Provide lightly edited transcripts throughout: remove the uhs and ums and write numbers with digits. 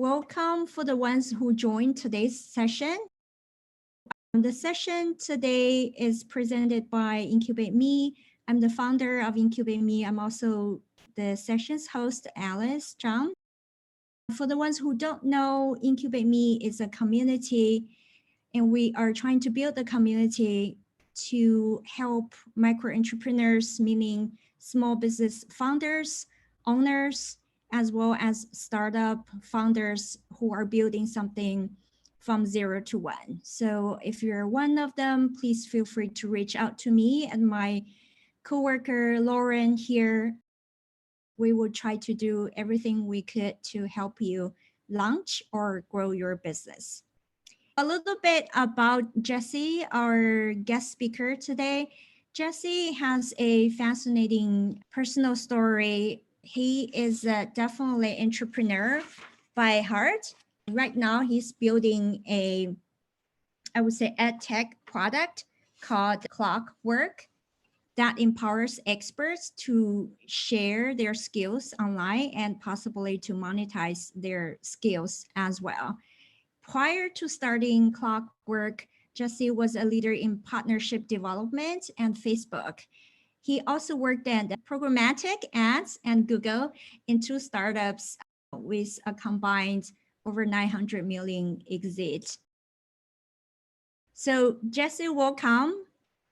welcome for the ones who joined today's session. The session today is presented by Incubate Me. I'm the founder of Incubate Me. I'm also the session's host, Alice Zhang. For the ones who don't know, Incubate Me is a community, and we are trying to build a community to help micro entrepreneurs, meaning small business founders, owners, as well as startup founders who are building something from 0 to 1. So if you're one of them, please feel free to reach out to me and my coworker Lauren here. We will try to do everything we could to help you launch or grow your business. A little bit about Jesse, our guest speaker today. Jesse has a fascinating personal story. He is definitely an entrepreneur by heart. Right now, he's building I would say, EdTech product called Clockwork that empowers experts to share their skills online and possibly to monetize their skills as well. Prior to starting Clockwork, Jesse was a leader in partnership development and Facebook. He also worked at programmatic ads and Google in two startups with a combined over 900 million exit. So Jesse, welcome.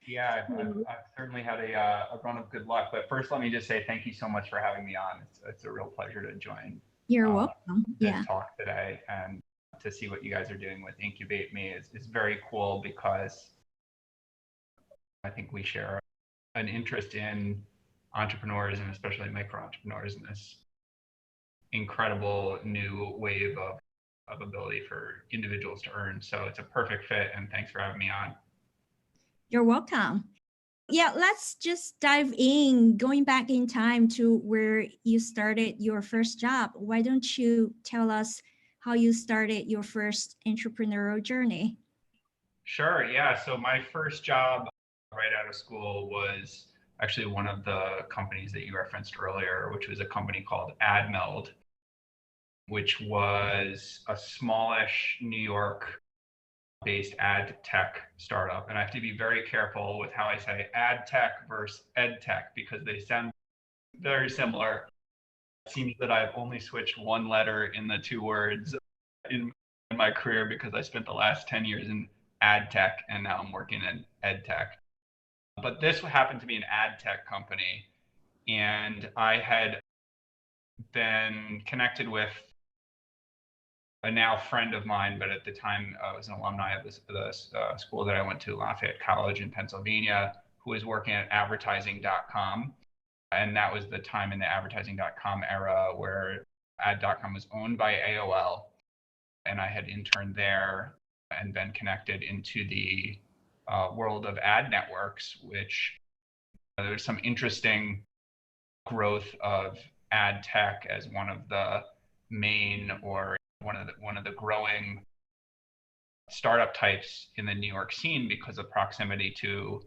Yeah, I've certainly had a run of good luck. But first, let me just say thank you so much for having me on. It's a real pleasure to join You're welcome. this talk today, and to see what you guys are doing with Incubate Me is very cool, because I think we share an interest in entrepreneurs, and especially micro entrepreneurs, in this incredible new wave of ability for individuals to earn. So it's a perfect fit, and thanks for having me on. You're welcome. Yeah, let's just dive in, going back in time to where you started your first job. Why don't you tell us how you started your first entrepreneurial journey? Sure, yeah. So my first job right out of school was actually one of the companies that you referenced earlier, which was a company called AdMeld, which was a smallish New York based ad tech startup. And I have to be very careful with how I say ad tech versus ed tech, because they sound very similar. It seems that I've only switched one letter in the two words in my career, because I spent the last 10 years in ad tech and now I'm working in ed tech. But this happened to be an ad tech company, and I had been connected with a now friend of mine, but at the time I was an alumni of the school that I went to, Lafayette College in Pennsylvania, who was working at advertising.com. And that was the time in the advertising.com era where ad.com was owned by AOL. And I had interned there and been connected into the world of ad networks, which there's some interesting growth of ad tech as one of the main, or one of the growing startup types in the New York scene, because of proximity to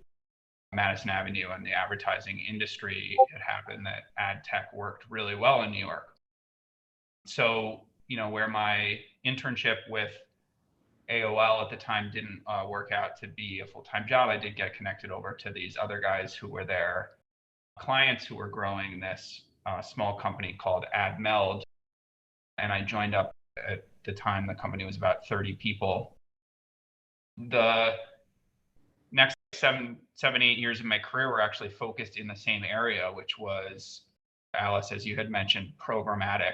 Madison Avenue and the advertising industry. It happened that ad tech worked really well in New York. So, where my internship with AOL at the time didn't work out to be a full-time job, I did get connected over to these other guys who were their clients, who were growing this small company called AdMeld. And I joined up. At the time, the company was about 30 people. The next seven, 8 years of my career were actually focused in the same area, which was, Alice, as you had mentioned, programmatic.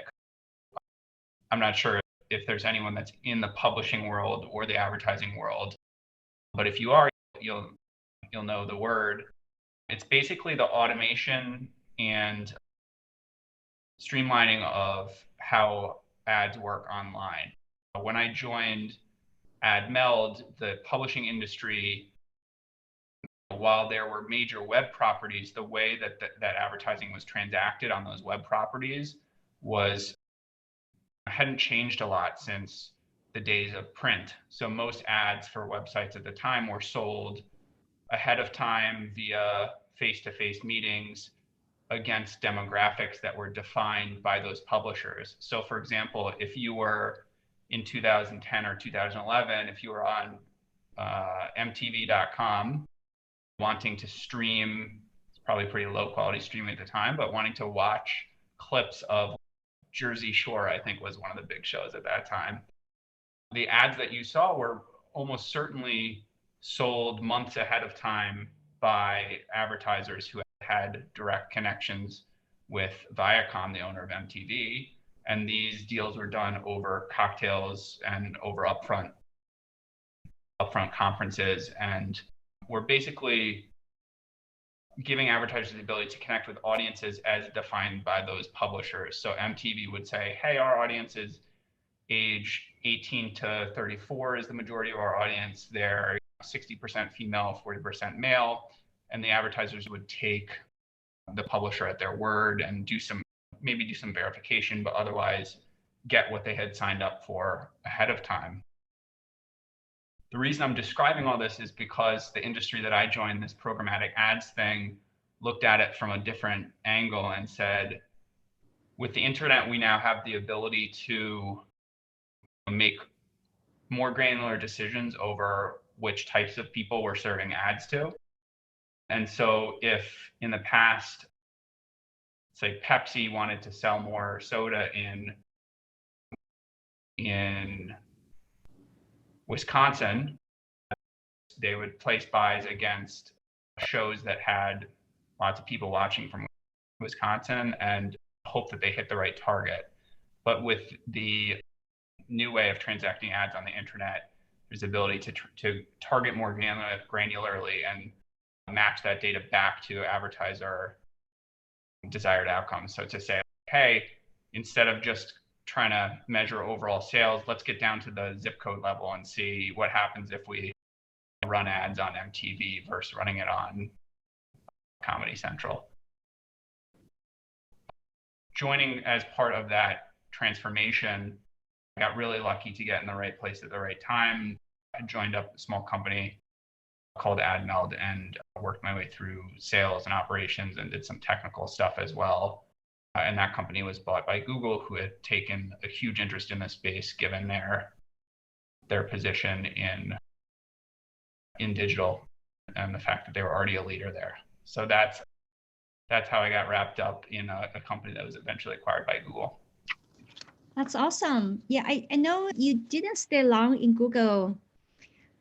I'm not sure if there's anyone that's in the publishing world or the advertising world, but if you are, you'll know the word. It's basically the automation and streamlining of how ads work online. When I joined AdMeld, the publishing industry, while there were major web properties, the way that advertising was transacted on those web properties hadn't changed a lot since the days of print. So most ads for websites at the time were sold ahead of time via face-to-face meetings, against demographics that were defined by those publishers. So for example, if you were in 2010 or 2011, if you were on MTV.com wanting to stream, it's probably pretty low quality streaming at the time, but wanting to watch clips of Jersey Shore, I think was one of the big shows at that time. The ads that you saw were almost certainly sold months ahead of time by advertisers who had direct connections with Viacom, the owner of MTV. And these deals were done over cocktails and over upfront conferences, and were basically giving advertisers the ability to connect with audiences as defined by those publishers. So MTV would say, hey, our audience is age 18 to 34 is the majority of our audience. They're 60% female, 40% male. And the advertisers would take the publisher at their word and maybe do some verification, but otherwise get what they had signed up for ahead of time. The reason I'm describing all this is because the industry that I joined, this programmatic ads thing, looked at it from a different angle and said, with the internet, we now have the ability to make more granular decisions over which types of people we're serving ads to. And so if in the past, say Pepsi wanted to sell more soda in Wisconsin, they would place buys against shows that had lots of people watching from Wisconsin and hope that they hit the right target. But with the new way of transacting ads on the internet, there's the ability to target more granularly and match that data back to advertiser desired outcomes. So to say, hey, instead of just trying to measure overall sales, let's get down to the zip code level and see what happens if we run ads on MTV versus running it on Comedy Central. Joining as part of that transformation, I got really lucky to get in the right place at the right time. I joined up a small company called AdMeld and worked my way through sales and operations and did some technical stuff as well. And that company was bought by Google, who had taken a huge interest in this space given their position in digital and the fact that they were already a leader there. So that's how I got wrapped up in a company that was eventually acquired by Google. That's awesome. Yeah, I know you didn't stay long in Google,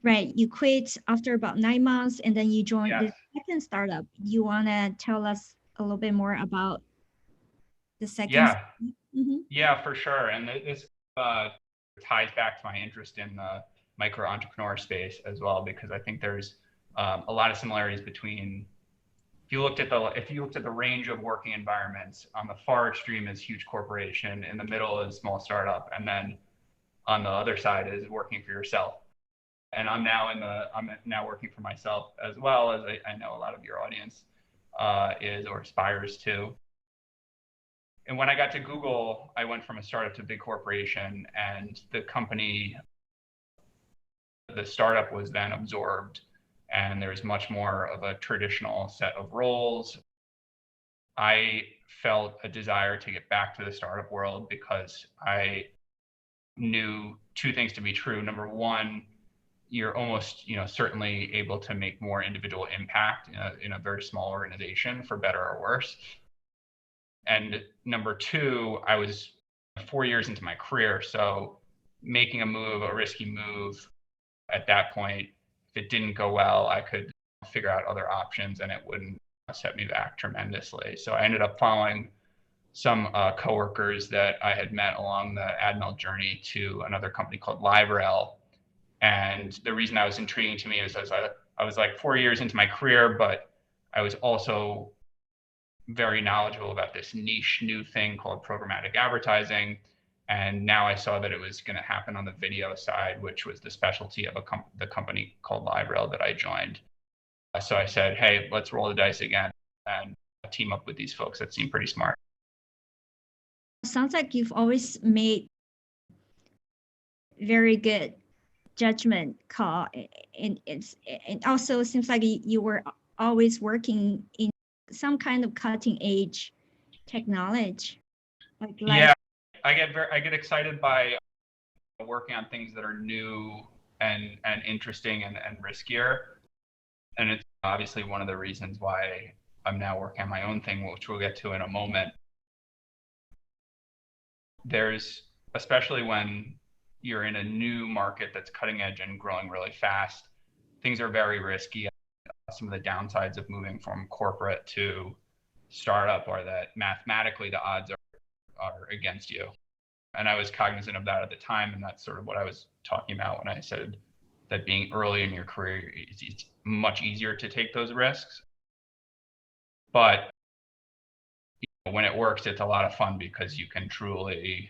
right? You quit after about 9 months and then you joined the second startup. You want to tell us a little bit more about the second? Yeah, yeah, for sure. And this ties back to my interest in the micro entrepreneur space as well, because I think there's a lot of similarities between, if you looked at the range of working environments, on the far extreme is huge corporation, in the middle is small startup, and then on the other side is working for yourself. And I'm now working for myself, as well as I know a lot of your audience is or aspires to. And when I got to Google, I went from a startup to a big corporation, and the startup was then absorbed, and there's much more of a traditional set of roles. I felt a desire to get back to the startup world because I knew two things to be true. Number one, you're almost certainly able to make more individual impact in a very small organization, for better or worse. And number two, I was 4 years into my career, so making a risky move at that point, if it didn't go well, I could figure out other options and it wouldn't set me back tremendously. So I ended up following some coworkers that I had met along the AdMeld journey to another company called LiveRail. And the reason that was intriguing to me is I was like 4 years into my career, but I was also very knowledgeable about this niche new thing called programmatic advertising. And now I saw that it was going to happen on the video side, which was the specialty of the company called LiveRail that I joined. So I said, hey, let's roll the dice again and team up with these folks that seem pretty smart. Sounds like you've always made very good judgment call, and it also seems like you were always working in some kind of cutting edge technology. Yeah, I get excited by working on things that are new and interesting and riskier. And it's obviously one of the reasons why I'm now working on my own thing, which we'll get to in a moment. There's, especially when you're in a new market that's cutting edge and growing really fast, things are very risky. Some of the downsides of moving from corporate to startup are that mathematically the odds are against you. And I was cognizant of that at the time. And that's sort of what I was talking about when I said that being early in your career, it's much easier to take those risks. But when it works, it's a lot of fun because you can truly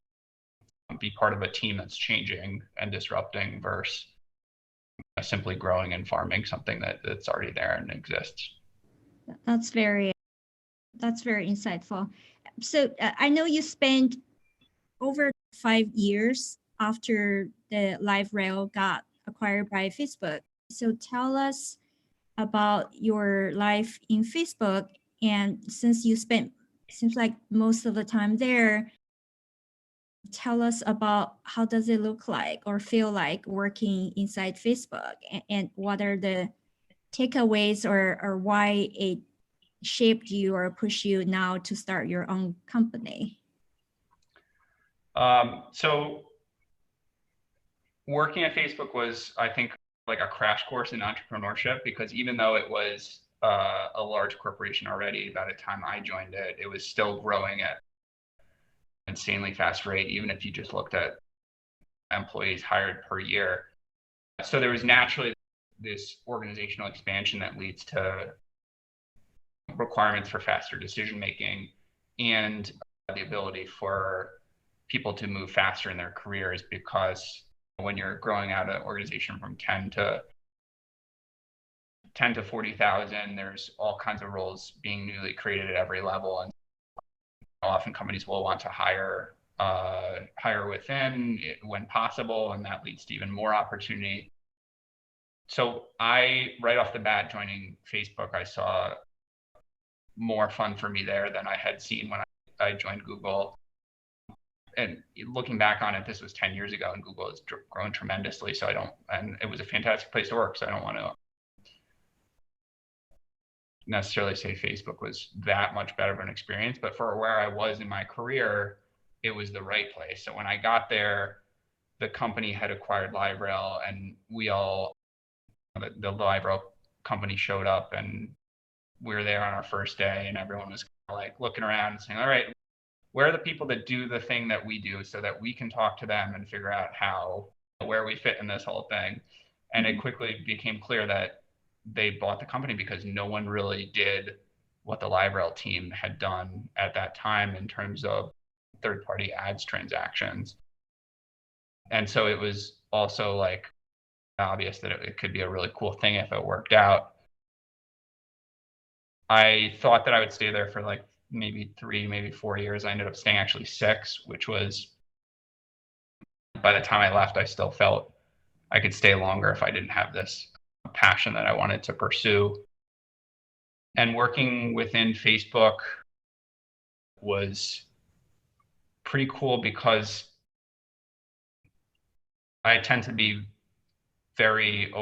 be part of a team that's changing and disrupting versus simply growing and farming something that's already there and exists. That's very insightful. So I know you spent over 5 years after the LiveRail got acquired by Facebook. So tell us about your life in Facebook. And since you spent, seems like most of the time there, tell us about how does it look like or feel like working inside Facebook, and what are the takeaways or why it shaped you or pushed you now to start your own company? So working at Facebook was, I think, like a crash course in entrepreneurship, because even though it was a large corporation already by the time I joined it, it was still growing at an insanely fast rate, even if you just looked at employees hired per year. So there was naturally this organizational expansion that leads to requirements for faster decision making and the ability for people to move faster in their careers, because when you're growing out an organization from 10 to 40,000, there's all kinds of roles being newly created at every level, and often companies will want to hire within when possible, and that leads to even more opportunity. So right off the bat, joining Facebook, I saw more fun for me there than I had seen when I joined Google. And looking back on it, this was 10 years ago, and Google has grown tremendously. And it was a fantastic place to work. So I don't want to necessarily say Facebook was that much better of an experience, but for where I was in my career, it was the right place. So when I got there, the company had acquired LiveRail, and the LiveRail company showed up, and we were there on our first day, and everyone was like looking around and saying, all right, where are the people that do the thing that we do so that we can talk to them and figure out where we fit in this whole thing? And it quickly became clear that they bought the company because no one really did what the LiveRail team had done at that time in terms of third-party ads transactions. And so it was also like obvious that it could be a really cool thing if it worked out. I thought that I would stay there for like maybe 3, maybe 4 years. I ended up staying actually 6, which was, by the time I left, I still felt I could stay longer if I didn't have this passion that I wanted to pursue. And working within Facebook was pretty cool because I tend to be very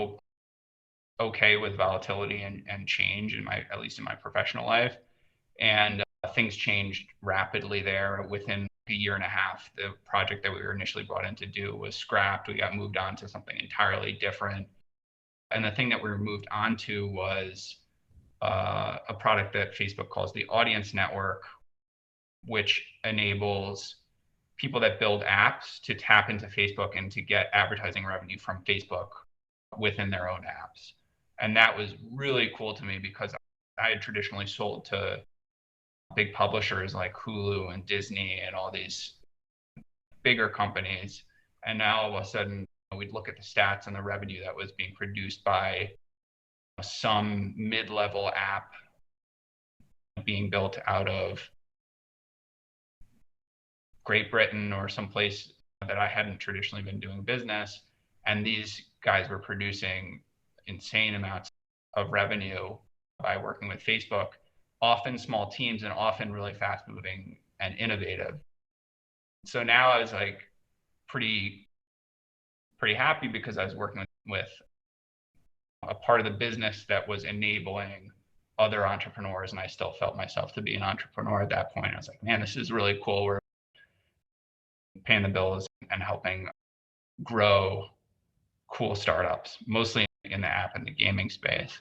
okay with volatility and change at least in my professional life. And things changed rapidly there. Within a year and a half, the project that we were initially brought in to do was scrapped. We got moved on to something entirely different. And the thing that we were moved on to was a product that Facebook calls the Audience Network, which enables people that build apps to tap into Facebook and to get advertising revenue from Facebook within their own apps. And that was really cool to me because I had traditionally sold to big publishers like Hulu and Disney and all these bigger companies. And now all of a sudden we'd look at the stats and the revenue that was being produced by some mid-level app being built out of Great Britain or someplace that I hadn't traditionally been doing business. And these guys were producing insane amounts of revenue by working with Facebook. often small teams and often really fast moving and innovative. So now I was like pretty happy because I was working with a part of the business that was enabling other entrepreneurs, and I still felt myself to be an entrepreneur at that point. I was like, man, this is really cool. We're paying the bills and helping grow cool startups, mostly in the app and the gaming space.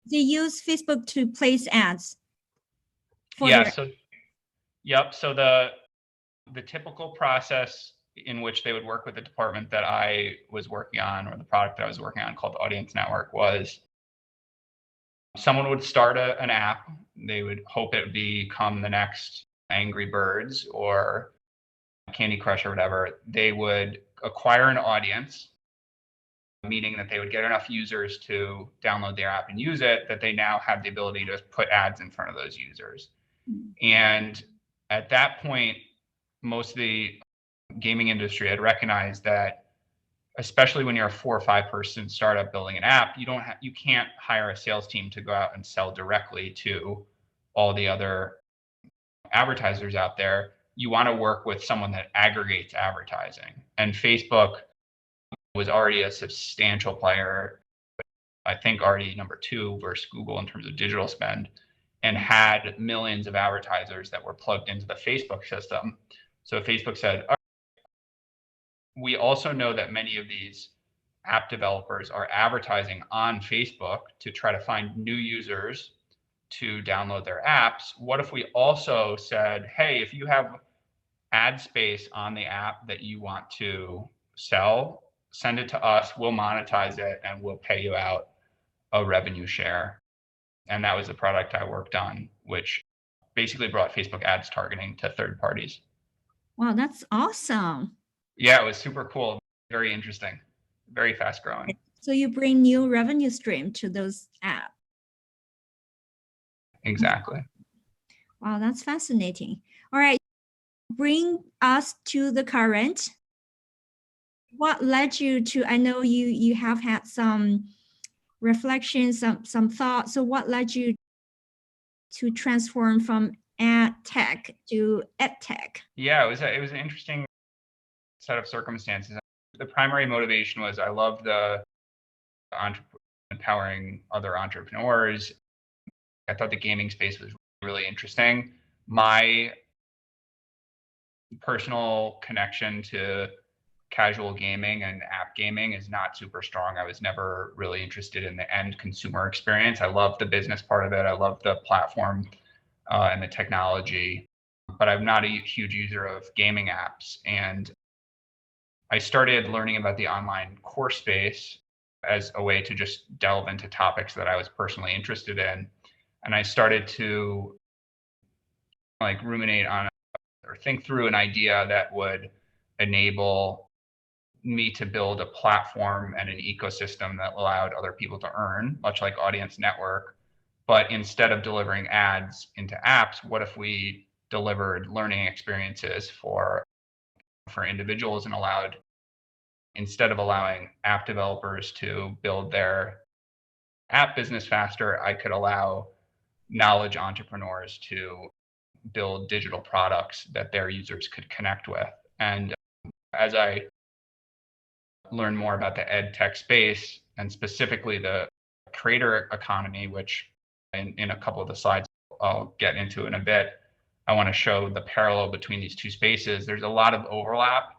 They use Facebook to place ads. Yeah. So the typical process in which they would work with the department that I was working on, or the product that I was working on called Audience Network, was someone would start an app. They would hope it would become the next Angry Birds or Candy Crush or whatever. They would acquire an audience, meaning that they would get enough users to download their app and use it, that they now have the ability to put ads in front of those users. And at that point, most of the gaming industry had recognized that, especially when you're a 4 or 5 person startup building an app, you can't hire a sales team to go out and sell directly to all the other advertisers out there. You want to work with someone that aggregates advertising. And Facebook was already a substantial player, I think already number 2 versus Google in terms of digital spend, and had millions of advertisers that were plugged into the Facebook system. So Facebook said, we also know that many of these app developers are advertising on Facebook to try to find new users to download their apps. What if we also said, hey, if you have ad space on the app that you want to sell, send it to us, we'll monetize it, and we'll pay you out a revenue share. And that was the product I worked on, which basically brought Facebook ads targeting to third parties. Wow, that's awesome. Yeah, it was super cool. Very interesting. Very fast growing. So you bring new revenue stream to those apps. Exactly. Wow, that's fascinating. All right, bring us to the current. What led you to, I know you have had some reflections, some thoughts. So what led you to transform from ad tech to EdTech? Yeah, it was an interesting set of circumstances. The primary motivation was I love the empowering other entrepreneurs. I thought the gaming space was really interesting. My personal connection to casual gaming and app gaming is not super strong. I was never really interested in the end consumer experience. I love the business part of it. I love the platform and the technology, but I'm not a huge user of gaming apps. And I started learning about the online course space as a way to just delve into topics that I was personally interested in. And I started to like ruminate on or think through an idea that would enable me to build a platform and an ecosystem that allowed other people to earn, much like Audience Network. But instead of delivering ads into apps, what if we delivered learning experiences for individuals and allowed, instead of allowing app developers to build their app business faster, I could allow knowledge entrepreneurs to build digital products that their users could connect with. And as I learned more about the EdTech space and specifically the creator economy, which in a couple of the slides I'll get into in a bit, I want to show the parallel between these two spaces. There's a lot of overlap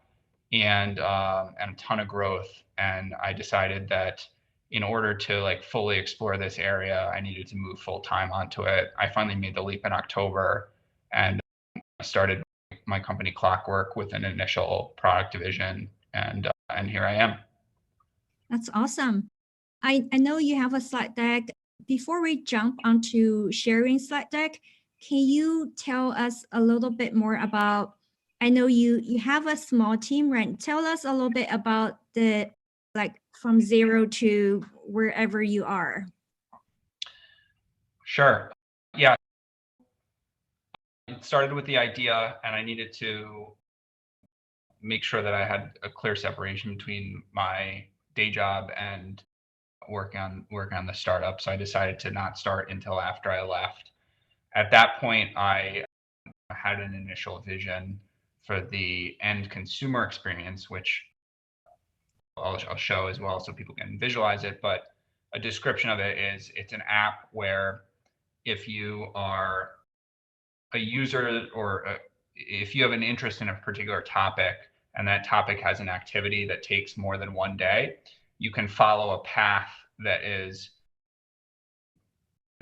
and a ton of growth. And I decided that in order to like fully explore this area, I needed to move full time onto it. I finally made the leap in October and started my company Clockwork with an initial product division, and here I am. That's awesome. I know you have a slide deck. Before we jump onto sharing slide deck, can you tell us a little bit more about, I know you have a small team, right? Tell us a little bit about the, like from zero to wherever you are. Sure. Yeah. It started with the idea, and I needed to make sure that I had a clear separation between my day job and working on the startup. So I decided to not start until after I left. At that point, I had an initial vision for the end consumer experience, which I'll show as well so people can visualize it. But a description of it is it's an app where if you are a user if you have an interest in a particular topic and that topic has an activity that takes more than one day, you can follow a path that is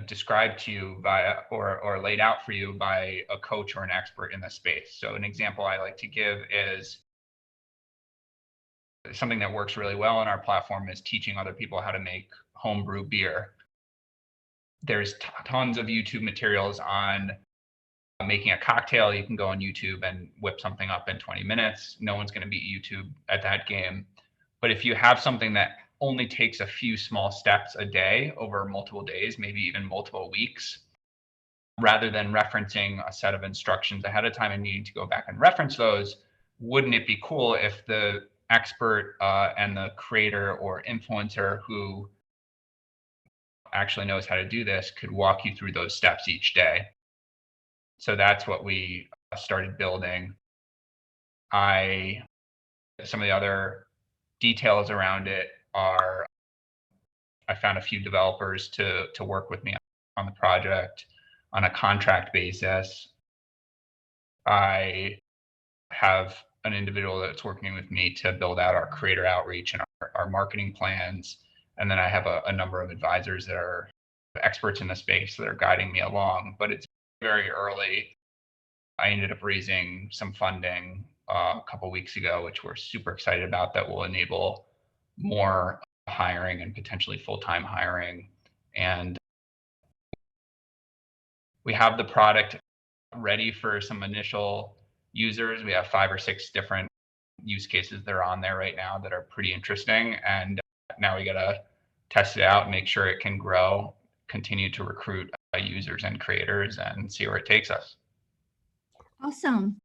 described to you by or laid out for you by a coach or an expert in the space. So an example I like to give is something that works really well in our platform is teaching other people how to make homebrew beer. There's tons of YouTube materials on making a cocktail. You can go on YouTube and whip something up in 20 minutes. No one's going to beat YouTube at that game. But if you have something that only takes a few small steps a day over multiple days, maybe even multiple weeks, rather than referencing a set of instructions ahead of time and needing to go back and reference those, wouldn't it be cool if the expert and the creator or influencer who actually knows how to do this could walk you through those steps each day? So that's what we started building. Some of the other details around it are I found a few developers to work with me on the project on a contract basis. I have an individual that's working with me to build out our creator outreach and our marketing plans. And then I have a number of advisors that are experts in the space that are guiding me along, but it's very early. I ended up raising some funding a couple of weeks ago, which we're super excited about, that will enable more hiring and potentially full-time hiring. And we have the product ready for some initial users. We have 5 or 6 different use cases that are on there right now that are pretty interesting. And now we got to test it out and make sure it can grow, continue to recruit users and creators, and see where it takes us. Awesome.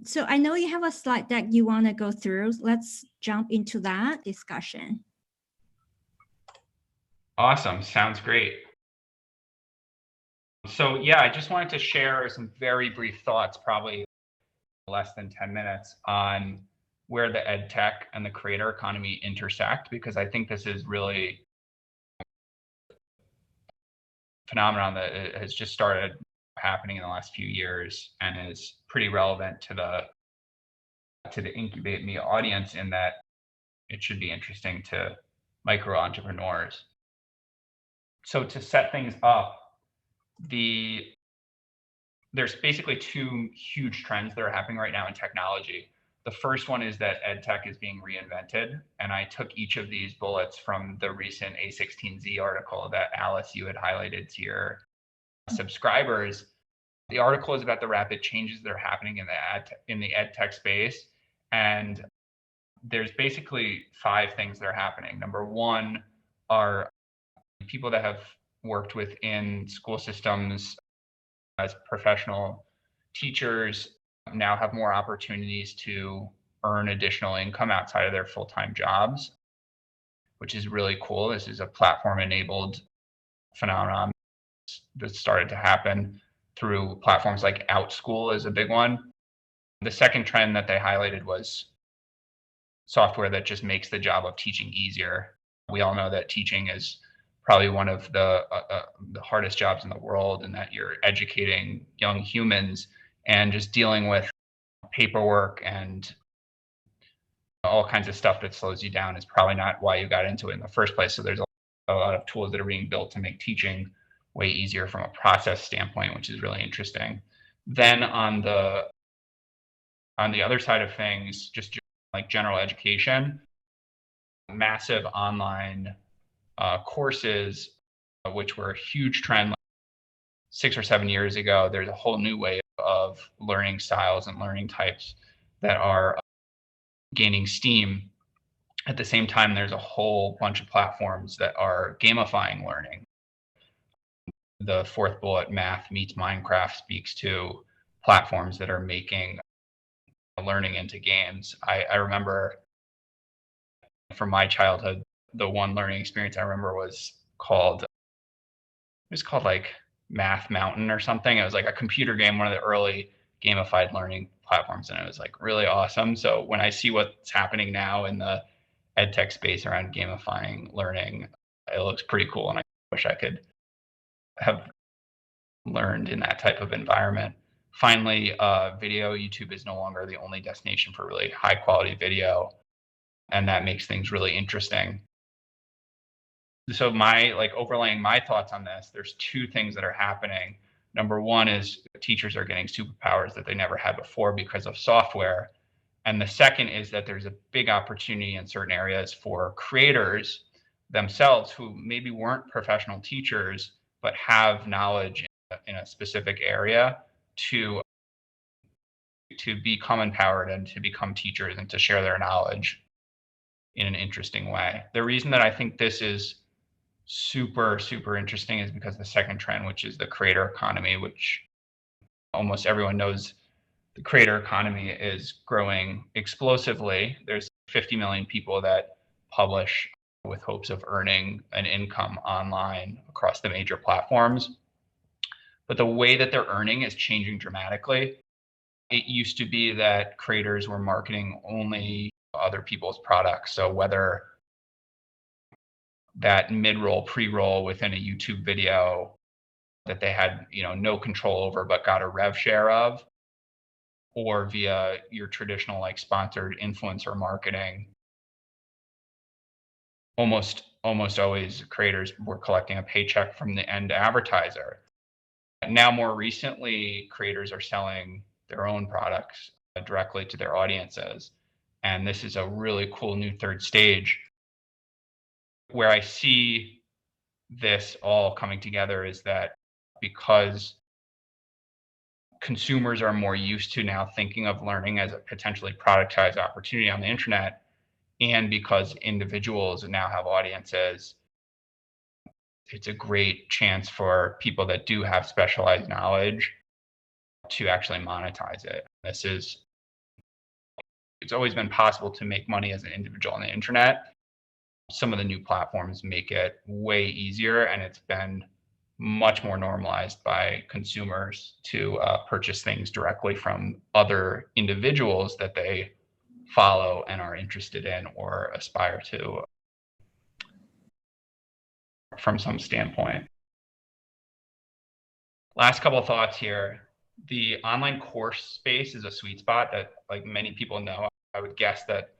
So I know you have a slide deck you want to go through. Let's jump into that discussion. Awesome. Sounds great. So yeah, I just wanted to share some very brief thoughts, probably less than 10 minutes, on where the EdTech and the creator economy intersect, because I think this is really a phenomenon that has just started happening in the last few years and is pretty relevant to the Incubate Me audience, in that it should be interesting to micro entrepreneurs. So to set things up, there's basically 2 huge trends that are happening right now in technology. The first one is that EdTech is being reinvented. And I took each of these bullets from the recent A16Z article that Alice, you had highlighted to your subscribers. The article is about the rapid changes that are happening in the EdTech space. And there's basically 5 things that are happening. Number 1 are people that have worked within school systems as professional teachers now have more opportunities to earn additional income outside of their full-time jobs, which is really cool. This is a platform-enabled phenomenon that started to happen through platforms like OutSchool is a big one. The second trend that they highlighted was software that just makes the job of teaching easier. We all know that teaching is probably one of the hardest jobs in the world, and that you're educating young humans, and just dealing with paperwork and all kinds of stuff that slows you down is probably not why you got into it in the first place. So there's a lot of tools that are being built to make teaching way easier from a process standpoint, which is really interesting. Then on the other side of things, just like general education, massive online courses, which were a huge trend 6 or 7 years ago. There's a whole new way of learning styles and learning types that are gaining steam. At the same time, there's a whole bunch of platforms that are gamifying learning. The 4th bullet, math meets Minecraft, speaks to platforms that are making learning into games. I remember from my childhood, the one learning experience I remember was called like Math Mountain or something. It was like a computer game, one of the early gamified learning platforms, and it was like really awesome. So when I see what's happening now in the EdTech space around gamifying learning, it looks pretty cool, and I wish I could have learned in that type of environment. Finally, video. YouTube is no longer the only destination for really high quality video, and that makes things really interesting. So overlaying my thoughts on this, there's two things that are happening. Number one is teachers are getting superpowers that they never had before because of software. And the second is that there's a big opportunity in certain areas for creators themselves who maybe weren't professional teachers, but have knowledge in a specific area to become empowered and to become teachers and to share their knowledge in an interesting way. The reason that I think this is super, super interesting is because the second trend, which is the creator economy, which almost everyone knows the creator economy is growing explosively. There's 50 million people that publish with hopes of earning an income online across the major platforms. But the way that they're earning is changing dramatically. It used to be that creators were marketing only other people's products. So whether that mid-roll, pre-roll within a YouTube video that they had, no control over, but got a rev share of, or via your traditional like sponsored influencer marketing, almost always creators were collecting a paycheck from the end advertiser. Now, more recently, creators are selling their own products directly to their audiences. And this is a really cool new third stage. Where I see this all coming together is that because consumers are more used to now thinking of learning as a potentially productized opportunity on the internet, and because individuals now have audiences, it's a great chance for people that do have specialized knowledge to actually monetize it. It's always been possible to make money as an individual on the internet. Some of the new platforms make it way easier, and it's been much more normalized by consumers to purchase things directly from other individuals that they follow and are interested in or aspire to from some standpoint. Last couple of thoughts here. The online course space is a sweet spot that like many people know. I would guess that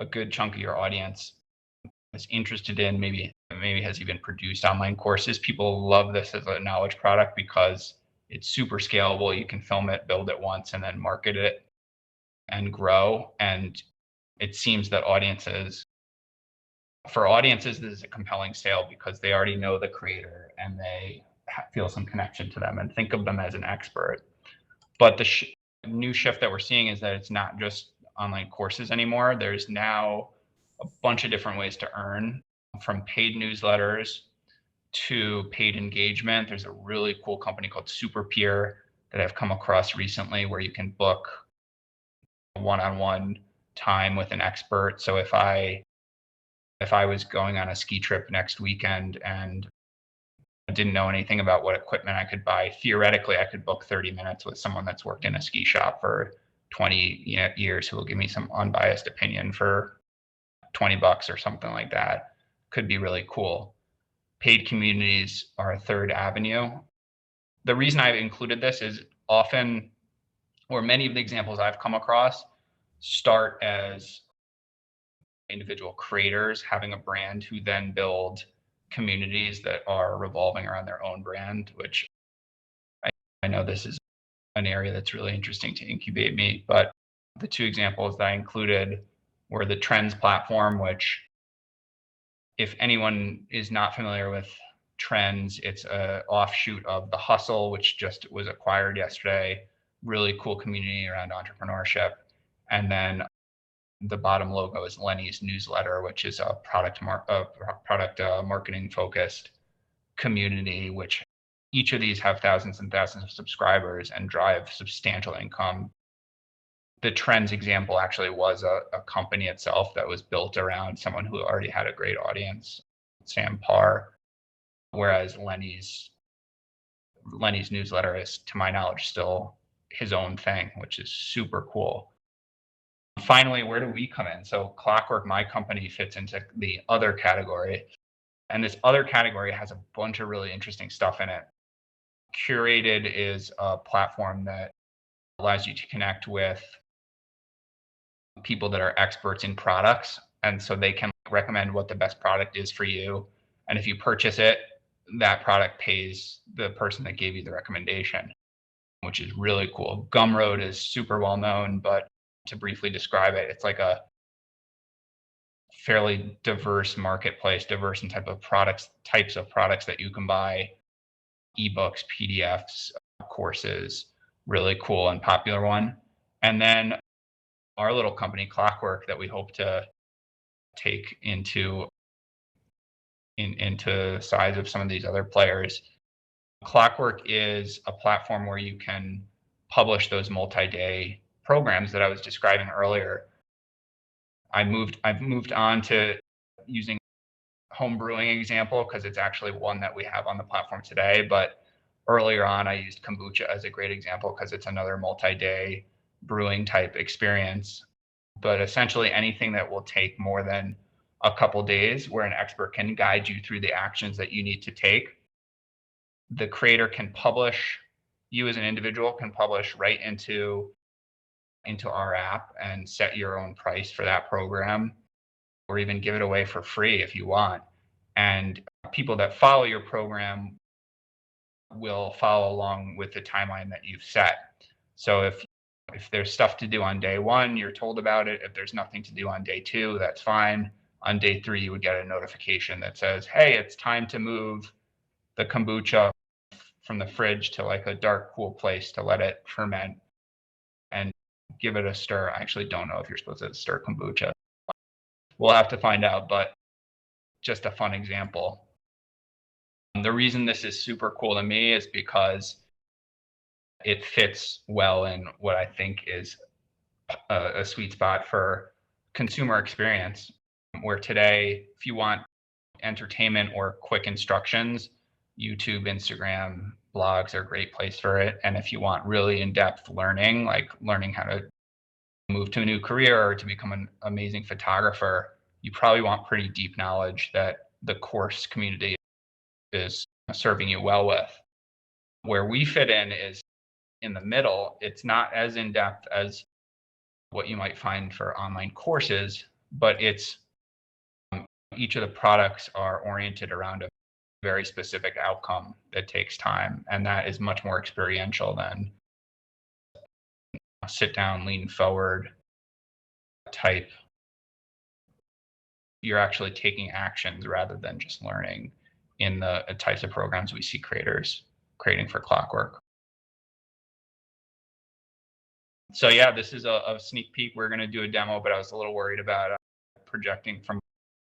a good chunk of your audience is interested in, maybe has even produced online courses. People love this as a knowledge product because it's super scalable. You can film it, build it once, and then market it and grow. And it seems that for audiences, this is a compelling sale because they already know the creator and they feel some connection to them and think of them as an expert. But the new shift that we're seeing is that it's not just online courses anymore. There's now a bunch of different ways to earn, from paid newsletters to paid engagement. There's a really cool company called SuperPeer that I've come across recently where you can book one-on-one time with an expert. So if I was going on a ski trip next weekend and I didn't know anything about what equipment I could buy, theoretically, I could book 30 minutes with someone that's worked in a ski shop for 20 years who will give me some unbiased opinion for $20 or something like that. Could be really cool. Paid communities are a third avenue. The reason I've included this is often, or many of the examples I've come across, start as individual creators having a brand who then build communities that are revolving around their own brand, which I know this is an area that's really interesting to Incubate Me. But the two examples that I included were the Trends platform, which, if anyone is not familiar with Trends, it's an offshoot of The Hustle, which just was acquired yesterday. Really cool community around entrepreneurship. And then the bottom logo is Lenny's newsletter, which is a product marketing focused community, which each of these have thousands and thousands of subscribers and drive substantial income. the trends example actually was a company itself that was built around someone who already had a great audience, Sam Parr, whereas Lenny's newsletter is, to my knowledge, still his own thing, which is super cool. Finally, where do we come in? So Clockwork, my company, fits into the other category. And this other category has a bunch of really interesting stuff in it. Curated is a platform that allows you to connect with people that are experts in products. And so they can recommend what the best product is for you. And if you purchase it, that product pays the person that gave you the recommendation, which is really cool. Gumroad is super well known, but to briefly describe it, it's like a fairly diverse marketplace, diverse in types of products that you can buy, ebooks, PDFs, courses, really cool and popular one. And then our little company, Clockwork, that we hope to take into the size of some of these other players. Clockwork is a platform where you can publish those multi-day programs that I was describing earlier. I've moved on to using home brewing example because it's actually one that we have on the platform today. But earlier on, I used kombucha as a great example because it's another multi-day brewing type experience. But essentially anything that will take more than a couple days where an expert can guide you through the actions that you need to take. The creator can publish, you as an individual can publish right into our app and set your own price for that program, or even give it away for free if you want. And people that follow your program will follow along with the timeline that you've set. So if there's stuff to do on day one, you're told about it. If there's nothing to do on day two, that's fine. On day three, you would get a notification that says, hey, it's time to move the kombucha from the fridge to like a dark, cool place to let it ferment and give it a stir. I actually don't know if you're supposed to stir kombucha. We'll have to find out, but just a fun example. The reason this is super cool to me is because it fits well in what I think is a sweet spot for consumer experience, where today, if you want entertainment or quick instructions, YouTube, Instagram, blogs are a great place for it. And if you want really in-depth learning, like learning how to move to a new career or to become an amazing photographer, you probably want pretty deep knowledge that the course community is serving you well with. Where we fit in is in the middle. It's not as in-depth as what you might find for online courses, but it's each of the products are oriented around a very specific outcome that takes time, and that is much more experiential than sit down, lean forward type. You're actually taking actions rather than just learning in the types of programs we see creators creating for Clockwork. So yeah, this is a sneak peek. We're going to do a demo, but I was a little worried about projecting from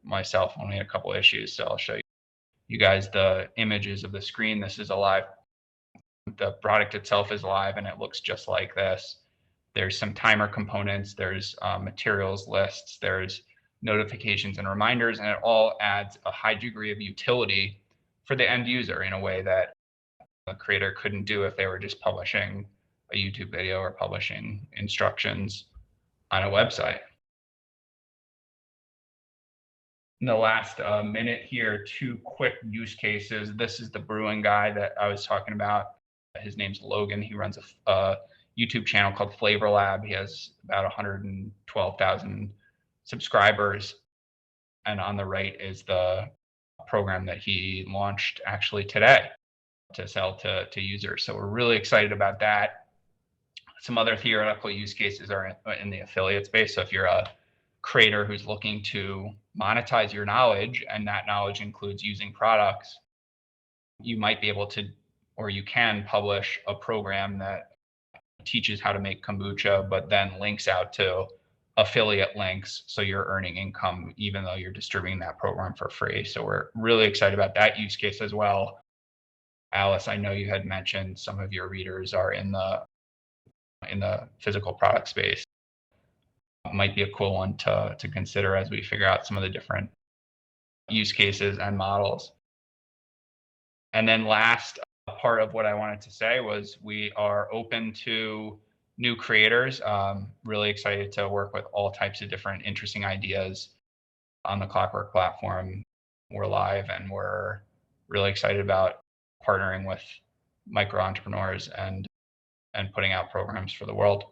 myself. Only a couple issues, so I'll show you guys the images of the screen. This is alive. The product itself is live, and it looks just like this. There's some timer components. There's materials lists. There's notifications and reminders, and it all adds a high degree of utility for the end user in a way that the creator couldn't do if they were just publishing a YouTube video or publishing instructions on a website. In the last minute here, two quick use cases. This is the brewing guy that I was talking about. His name's Logan. He runs a YouTube channel called Flavor Lab. He has about 112,000 subscribers. And on the right is the program that he launched actually today to sell to users. So we're really excited about that. Some other theoretical use cases are in the affiliate space. So if you're a creator who's looking to monetize your knowledge, and that knowledge includes using products, you might be able to, or you can publish a program that teaches how to make kombucha, but then links out to affiliate links. So you're earning income even though you're distributing that program for free. So we're really excited about that use case as well. Alice, I know you had mentioned some of your readers are in the physical product space. might be a cool one to consider as we figure out some of the different use cases and models. And then last part of what I wanted to say was we are open to new creators. Really excited to work with all types of different interesting ideas on the Clockwork platform. We're live and we're really excited about partnering with micro entrepreneurs and putting out programs for the world.